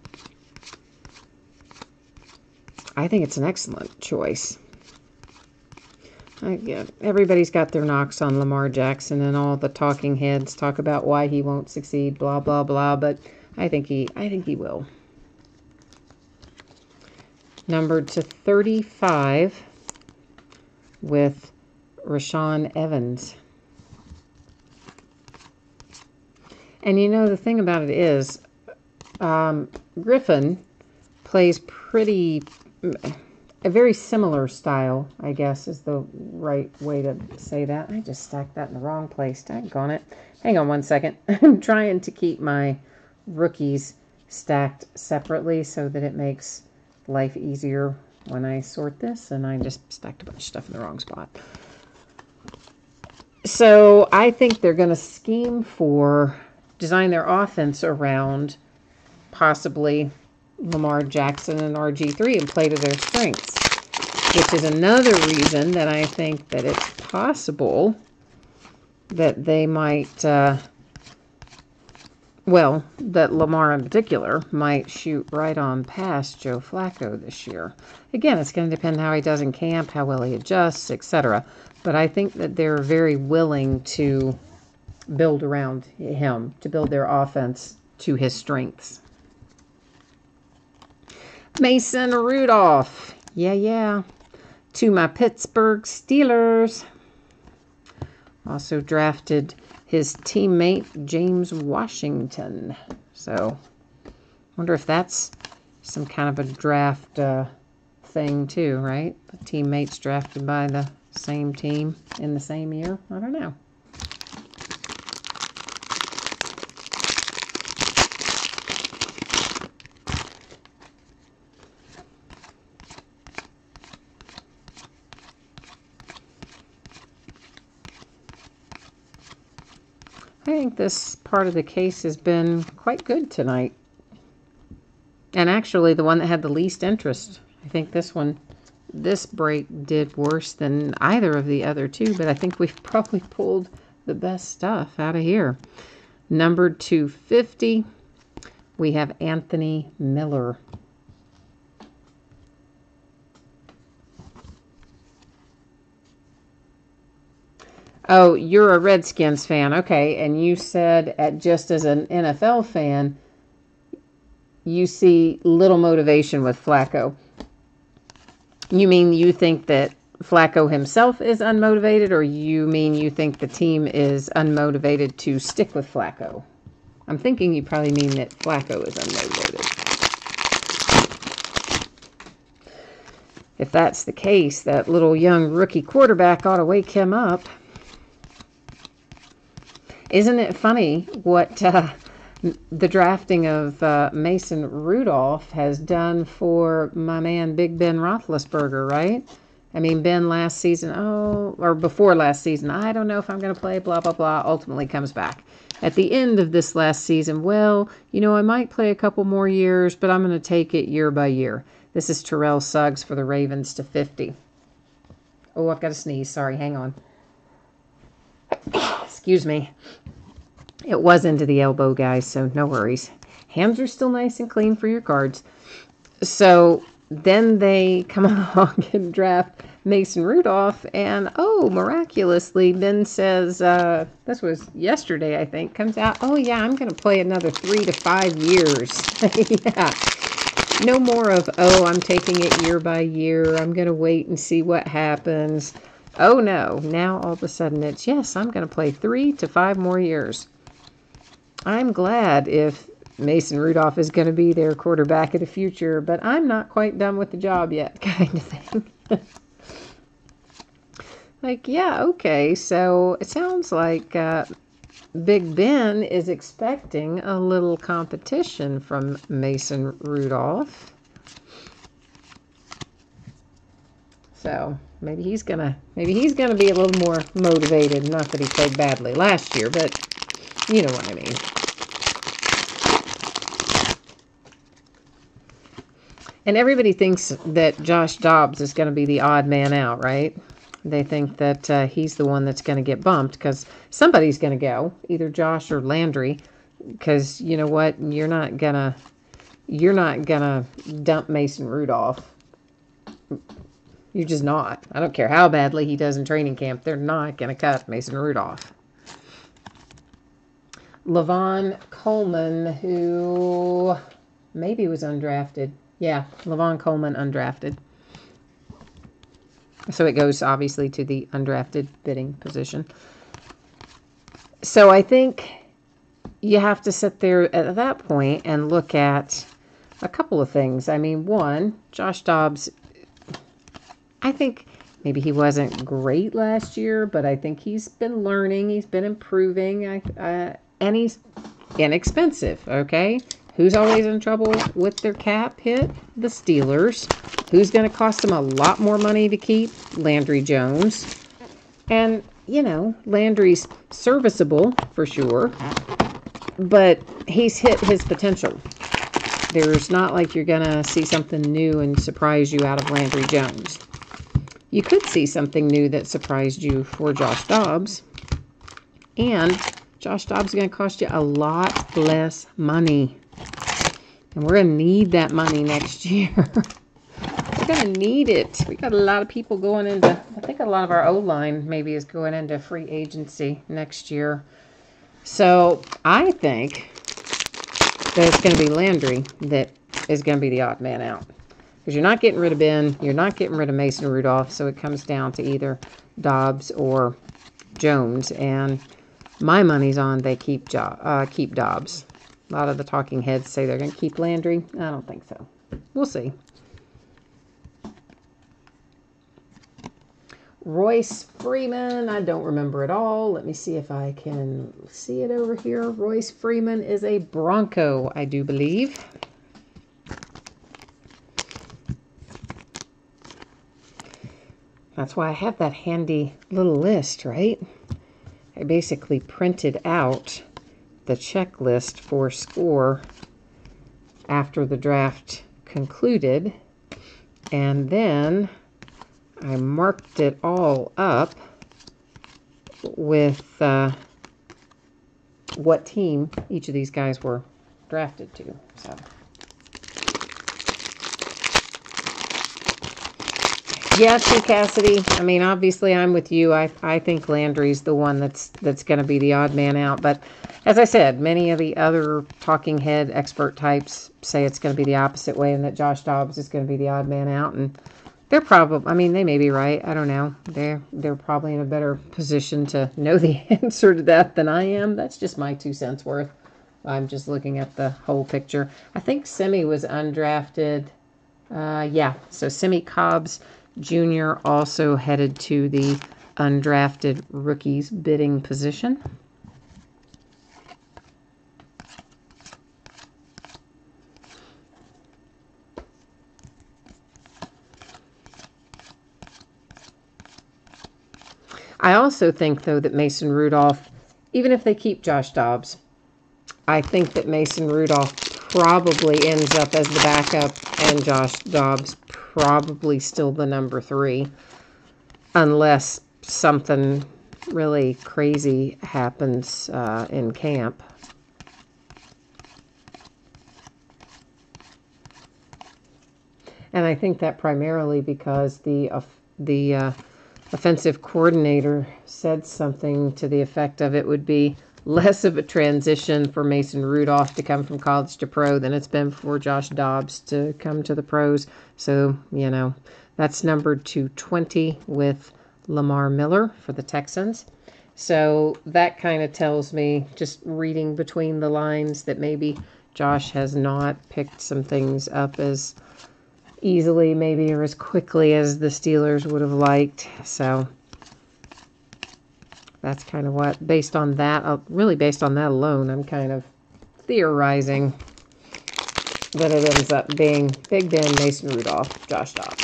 I think it's an excellent choice. Yeah, everybody's got their knocks on Lamar Jackson, and all the talking heads talk about why he won't succeed, blah blah blah. But I think he will. Numbered to 35 with Rashaan Evans. And you know the thing about it is, Griffin plays a very similar style, I guess, is the right way to say that. I just stacked that in the wrong place. Daggone it. Hang on one second. I'm trying to keep my rookies stacked separately so that it makes life easier when I sort this. And I just stacked a bunch of stuff in the wrong spot. So I think they're going to design their offense around possibly Lamar Jackson and RG3 and play to their strengths, which is another reason that I think that it's possible that they might, that Lamar in particular might shoot right on past Joe Flacco this year. Again, it's going to depend how he does in camp, how well he adjusts, etc. But I think that they're very willing to build around him, to build their offense to his strengths. Mason Rudolph. Yeah. To my Pittsburgh Steelers. Also drafted his teammate, James Washington. So, wonder if that's some kind of a draft thing too, right? The teammates drafted by the same team in the same year. I don't know. I think this part of the case has been quite good tonight. And actually the one that had the least interest. I think this break did worse than either of the other two, but I think we've probably pulled the best stuff out of here. Numbered 250, we have Anthony Miller. Oh, you're a Redskins fan. Okay. And you said, just as an NFL fan, you see little motivation with Flacco. You mean you think that Flacco himself is unmotivated, or you mean you think the team is unmotivated to stick with Flacco? I'm thinking you probably mean that Flacco is unmotivated. If that's the case, that little young rookie quarterback ought to wake him up. Isn't it funny what the drafting of Mason Rudolph has done for my man Big Ben Roethlisberger, right? I mean, Ben last season, or before last season, I don't know if I'm going to play, blah, blah, blah, ultimately comes back. At the end of this last season, well, I might play a couple more years, but I'm going to take it year by year. This is Terrell Suggs for the Ravens to 50. Oh, I've got to sneeze. Sorry, hang on. Excuse me. It was into the elbow, guys, so no worries. Hands are still nice and clean for your cards. So then they come along and draft Mason Rudolph, and miraculously, Ben says, this was yesterday, I think, comes out, yeah, I'm going to play another 3 to 5 years. Yeah. No more of, I'm taking it year by year. I'm going to wait and see what happens. Oh, no. Now, all of a sudden, it's, yes, I'm going to play 3 to 5 more years. I'm glad if Mason Rudolph is going to be their quarterback of the future, but I'm not quite done with the job yet, kind of thing. Like, yeah, okay. So it sounds like Big Ben is expecting a little competition from Mason Rudolph. So maybe he's gonna be a little more motivated. Not that he played badly last year, but you know what I mean. And everybody thinks that Josh Dobbs is going to be the odd man out, right? They think that he's the one that's going to get bumped because somebody's going to go, either Josh or Landry. Because you know what, you're not gonna dump Mason Rudolph. You're just not. I don't care how badly he does in training camp. They're not going to cut Mason Rudolph. Lavon Coleman, who maybe was undrafted. Yeah, Lavon Coleman undrafted. So it goes, obviously, to the undrafted bidding position. So I think you have to sit there at that point and look at a couple of things. I mean, one, Josh Dobbs, I think maybe he wasn't great last year, but I think he's been learning. He's been improving. And he's inexpensive, okay? Who's always in trouble with their cap hit? The Steelers. Who's going to cost them a lot more money to keep? Landry Jones. And, Landry's serviceable for sure, but he's hit his potential. There's not like you're going to see something new and surprise you out of Landry Jones. You could see something new that surprised you for Josh Dobbs. And Josh Dobbs is going to cost you a lot less money. And we're going to need that money next year. We're going to need it. We got a lot of people going into, I think a lot of our O-line maybe is going into free agency next year. So I think that it's going to be Landry that is going to be the odd man out. Because you're not getting rid of Ben. You're not getting rid of Mason Rudolph. So it comes down to either Dobbs or Jones. And my money's on they keep Dobbs. A lot of the talking heads say they're going to keep Landry. I don't think so. We'll see. Royce Freeman, I don't remember at all. Let me see if I can see it over here. Royce Freeman is a Bronco, I do believe. That's why I have that handy little list, right? I basically printed out the checklist for score after the draft concluded, and then I marked it all up with what team each of these guys were drafted to. So Yeah, T. Cassidy. I mean, obviously, I'm with you. I think Landry's the one that's going to be the odd man out. But as I said, many of the other talking head expert types say it's going to be the opposite way, and that Josh Dobbs is going to be the odd man out. And they're probably, I mean, they may be right. I don't know. They're probably in a better position to know the answer to that than I am. That's just my 2 cents worth. I'm just looking at the whole picture. I think Semi was undrafted. Yeah, so Semi Cobbs Jr. also headed to the undrafted rookies bidding position. I also think, though, that Mason Rudolph, even if they keep Josh Dobbs, I think that Mason Rudolph probably ends up as the backup and Josh Dobbs probably still the number 3 unless something really crazy happens in camp. And I think that primarily because the offensive coordinator said something to the effect of it would be less of a transition for Mason Rudolph to come from college to pro than it's been for Josh Dobbs to come to the pros. So, you know, that's numbered to 20 with Lamar Miller for the Texans. So that kind of tells me, just reading between the lines, that maybe Josh has not picked some things up as easily maybe or as quickly as the Steelers would have liked. So that's kind of what, based on that, really based on that alone, I'm kind of theorizing that it ends up being Big Ben, Mason Rudolph, Josh Dobbs.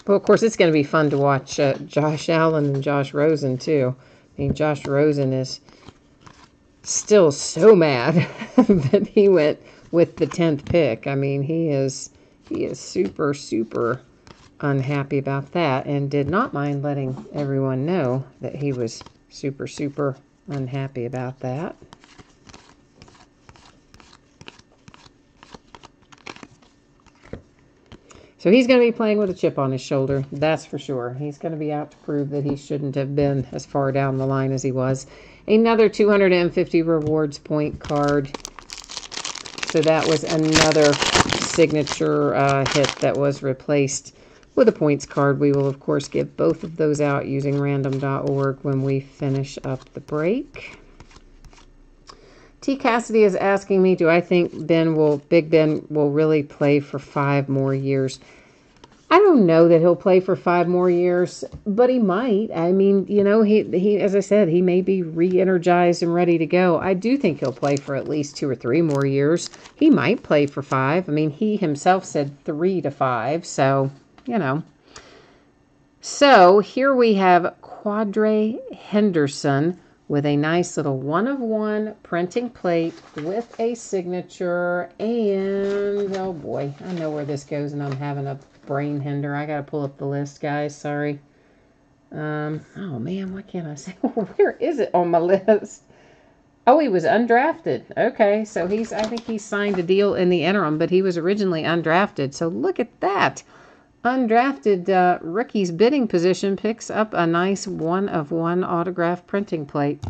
But of course, it's going to be fun to watch Josh Allen and Josh Rosen too. I mean, Josh Rosen is still so mad that he went with the 10th pick. I mean, he is super, super unhappy about that and did not mind letting everyone know that he was super, super unhappy about that. So he's going to be playing with a chip on his shoulder, that's for sure. He's going to be out to prove that he shouldn't have been as far down the line as he was. Another 250 rewards point card. So that was another signature hit that was replaced with a points card. We will, of course, give both of those out using random.org when we finish up the break. T. Cassidy is asking me, do I think Big Ben will really play for 5 more years? I don't know that he'll play for 5 more years, but he might. I mean, you know, he as I said, he may be re-energized and ready to go. I do think he'll play for at least 2 or 3 more years. He might play for 5. I mean, he himself said 3 to 5, so, you know. So here we have Quadre Henderson with a nice little 1-of-1 printing plate with a signature. And, oh boy, I know where this goes and I'm having a brain hinder. I got to pull up the list, guys. Sorry. Oh, man, what can I say? Where is it on my list? Oh, he was undrafted. Okay, so I think he signed a deal in the interim, but he was originally undrafted. So look at that. Undrafted rookie's bidding position picks up a nice 1-of-1 autograph printing plate.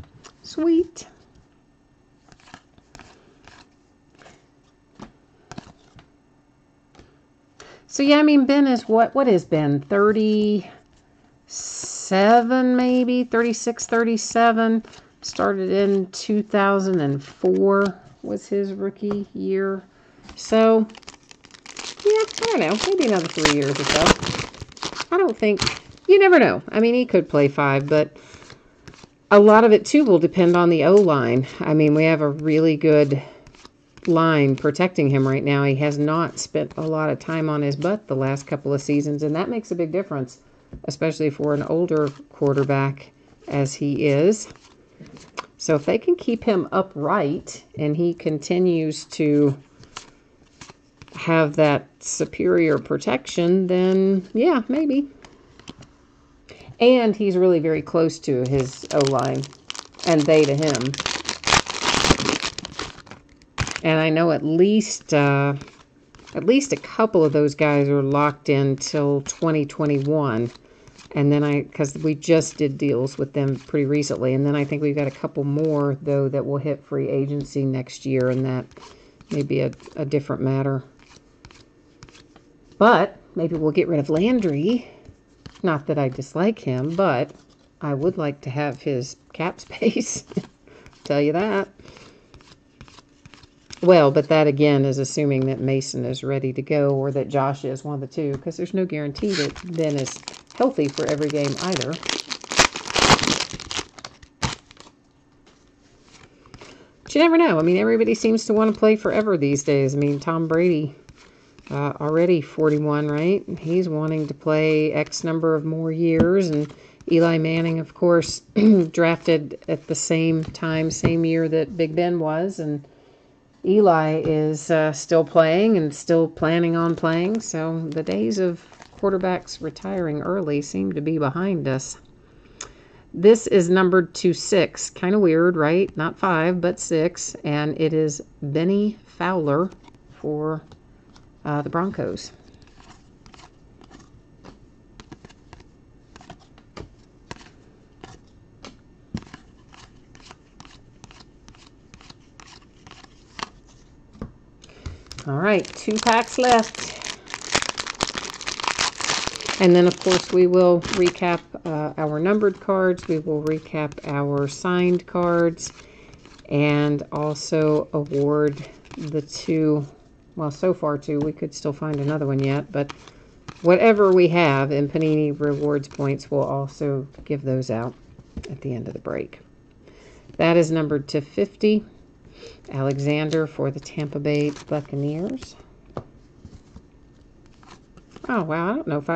Sweet. So yeah, I mean, Ben is what is Ben? 37 maybe? 36, 37. Started in 2004 was his rookie year. So yeah, I don't know. Maybe another 3 years or so. I don't think... You never know. I mean, he could play 5, but a lot of it, too, will depend on the O-line. I mean, we have a really good line protecting him right now. He has not spent a lot of time on his butt the last couple of seasons, and that makes a big difference, especially for an older quarterback as he is. So if they can keep him upright and he continues to have that superior protection, then yeah, maybe. And he's really very close to his O-line, and they to him. And I know at least a couple of those guys are locked in till 2021. And then because we just did deals with them pretty recently. And then I think we've got a couple more, though, that will hit free agency next year. And that may be a different matter. But maybe we'll get rid of Landry. Not that I dislike him, but I would like to have his cap space. Tell you that. Well, but that again is assuming that Mason is ready to go or that Josh is, one of the two, because there's no guarantee that Ben is healthy for every game either. But you never know. I mean, everybody seems to want to play forever these days. I mean, Tom Brady, already 41, right? He's wanting to play X number of more years. And Eli Manning, of course, drafted at the same time, same year that Big Ben was. And Eli is still playing and still planning on playing. So the days of quarterbacks retiring early seem to be behind us. This is numbered to 6. Kind of weird, right? Not 5, but 6. And it is Benny Fowler for the Broncos. All right, 2 packs left. And then, of course, we will recap our numbered cards. We will recap our signed cards and also award the 2, well, so far 2. We could still find another one yet, but whatever we have in Panini Rewards points, we'll also give those out at the end of the break. That is numbered to 50. Alexander for the Tampa Bay Buccaneers. Oh, wow. I don't know if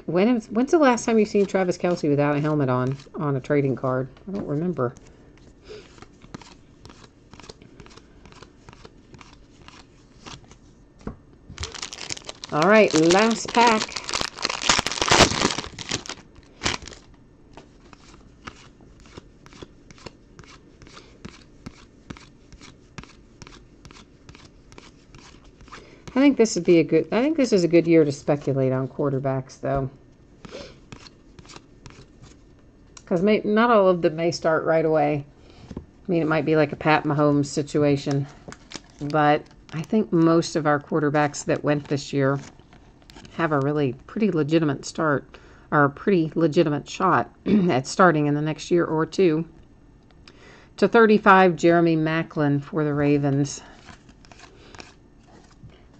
when's the last time you've seen Travis Kelce without a helmet on a trading card? I don't remember. All right, last pack. I think this is a good year to speculate on quarterbacks, though. Because not all of them may start right away. I mean, it might be like a Pat Mahomes situation. But I think most of our quarterbacks that went this year have a really pretty legitimate start, or a pretty legitimate shot at starting in the next year or two. To 35, Jeremy Maclin for the Ravens.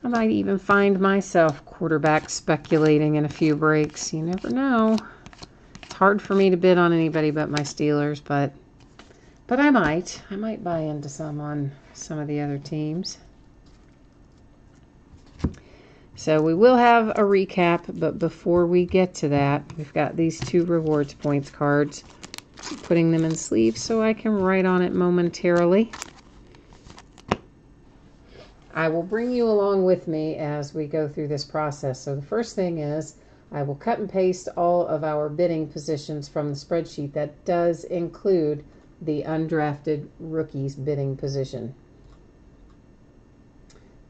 I might even find myself quarterback speculating in a few breaks. You never know. It's hard for me to bid on anybody but my Steelers, but I might. I might buy into some on some of the other teams. So we will have a recap, but before we get to that, we've got these 2 rewards points cards. Putting them in sleeves so I can write on it momentarily. I will bring you along with me as we go through this process. So the first thing is I will cut and paste all of our bidding positions from the spreadsheet. That does include the undrafted rookies bidding position.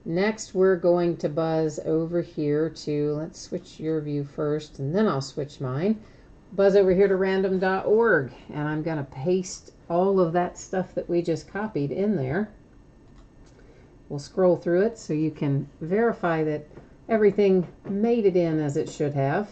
Next, we're going to buzz over here to, let's switch your view first, and then I'll switch mine. Buzz over here to random.org, and I'm going to paste all of that stuff that we just copied in there. We'll scroll through it so you can verify that everything made it in as it should have.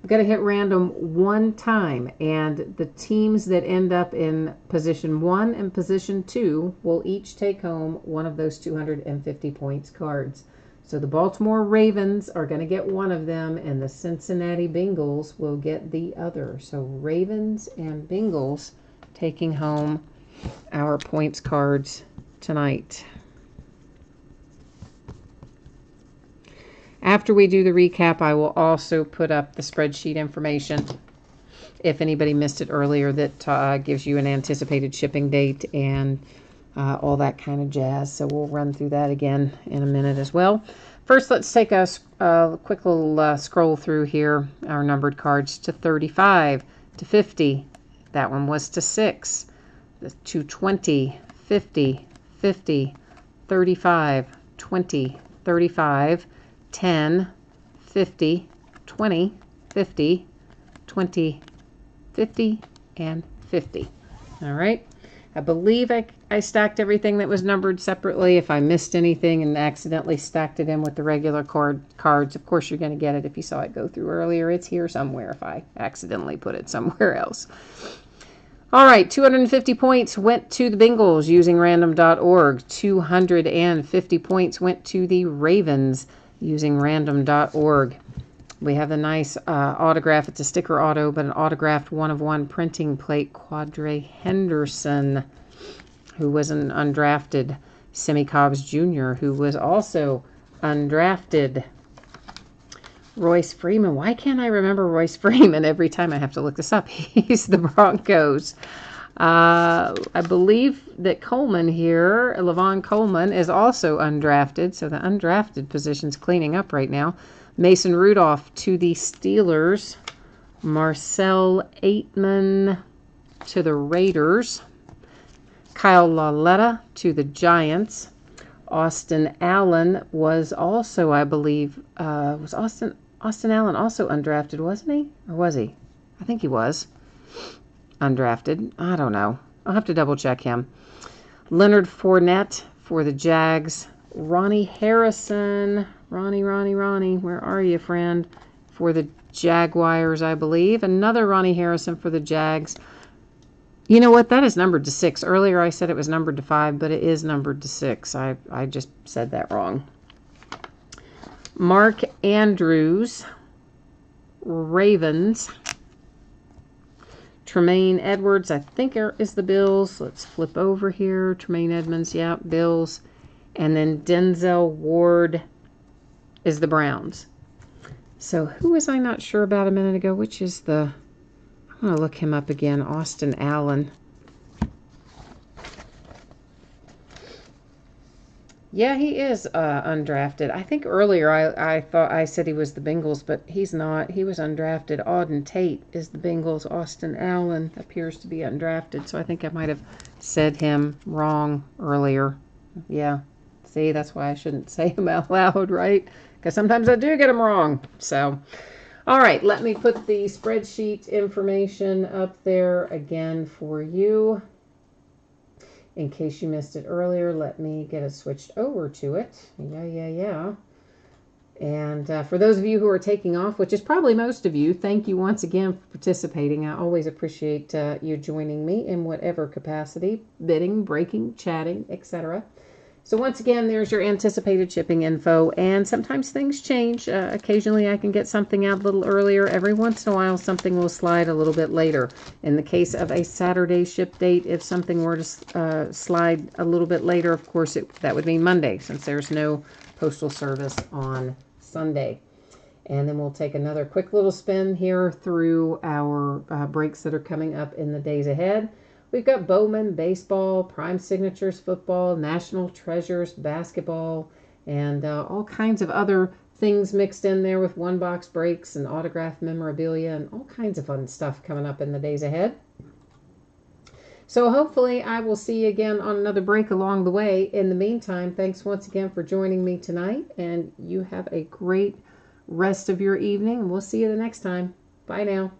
I've got to hit random 1 time, and the teams that end up in position 1 and position 2 will each take home one of those 250 points cards. So the Baltimore Ravens are going to get one of them, and the Cincinnati Bengals will get the other. So Ravens and Bengals taking home our points cards tonight. After we do the recap, I will also put up the spreadsheet information. If anybody missed it earlier, that gives you an anticipated shipping date and all that kind of jazz. So we'll run through that again in a minute as well. First, let's take a quick little scroll through here. Our numbered cards to 35, to 50. That one was to 6. To 20, 50, 50, 35, 20, 35, 10, 50, 20, 50, 20, 50, and 50. All right. I believe I stacked everything that was numbered separately. If I missed anything and accidentally stacked it in with the regular cards, of course you're going to get it if you saw it go through earlier. It's here somewhere if I accidentally put it somewhere else. All right, 250 points went to the Bengals using random.org. 250 points went to the Ravens using random.org. We have a nice autograph. It's a sticker auto, but an autographed 1/1 printing plate. Quadre Henderson, who was an undrafted. Semi Cobbs Jr., who was also undrafted. Royce Freeman. Why can't I remember Royce Freeman every time I have to look this up? He's the Broncos. I believe that Coleman here, Lavon Coleman, is also undrafted. So the undrafted position's cleaning up right now. Mason Rudolph to the Steelers. Marcel Aitman to the Raiders. Kyle Lauletta to the Giants. Austin Allen was also, I believe, was Austin Allen also undrafted, wasn't he? Or was he? I think he was undrafted. I don't know. I'll have to double check him. Leonard Fournette for the Jags. Ronnie Harrison. Ronnie, where are you, friend? For the Jaguars, I believe. Another Ronnie Harrison for the Jags. You know what? That is numbered to 6. Earlier I said it was numbered to 5, but it is numbered to 6. I just said that wrong. Mark Andrews, Ravens. Tremaine Edwards, I think is the Bills. Let's flip over here. Tremaine Edmonds, yeah, Bills. And then Denzel Ward is the Browns. So who was I not sure about a minute ago? Which is the... I'm going to look him up again. Austin Allen. Yeah, he is undrafted. I think earlier I thought I said he was the Bengals, but he's not. He was undrafted. Auden Tate is the Bengals. Austin Allen appears to be undrafted, so I think I might have said him wrong earlier. Yeah. See, that's why I shouldn't say him out loud, right? Because sometimes I do get them wrong. So, all right, let me put the spreadsheet information up there again for you. In case you missed it earlier, let me get it switched over to it. Yeah. And for those of you who are taking off, which is probably most of you, thank you once again for participating. I always appreciate you joining me in whatever capacity, bidding, breaking, chatting, etc. So once again, there's your anticipated shipping info, and sometimes things change. Occasionally I can get something out a little earlier. Every once in a while, something will slide a little bit later. In the case of a Saturday ship date, if something were to slide a little bit later, of course, that would mean Monday, since there's no postal service on Sunday. And then we'll take another quick little spin here through our breaks that are coming up in the days ahead. We've got Bowman baseball, Prime Signatures football, National Treasures basketball, and all kinds of other things mixed in there with one-box breaks and autographed memorabilia and all kinds of fun stuff coming up in the days ahead. So hopefully I will see you again on another break along the way. In the meantime, thanks once again for joining me tonight, and you have a great rest of your evening. We'll see you the next time. Bye now.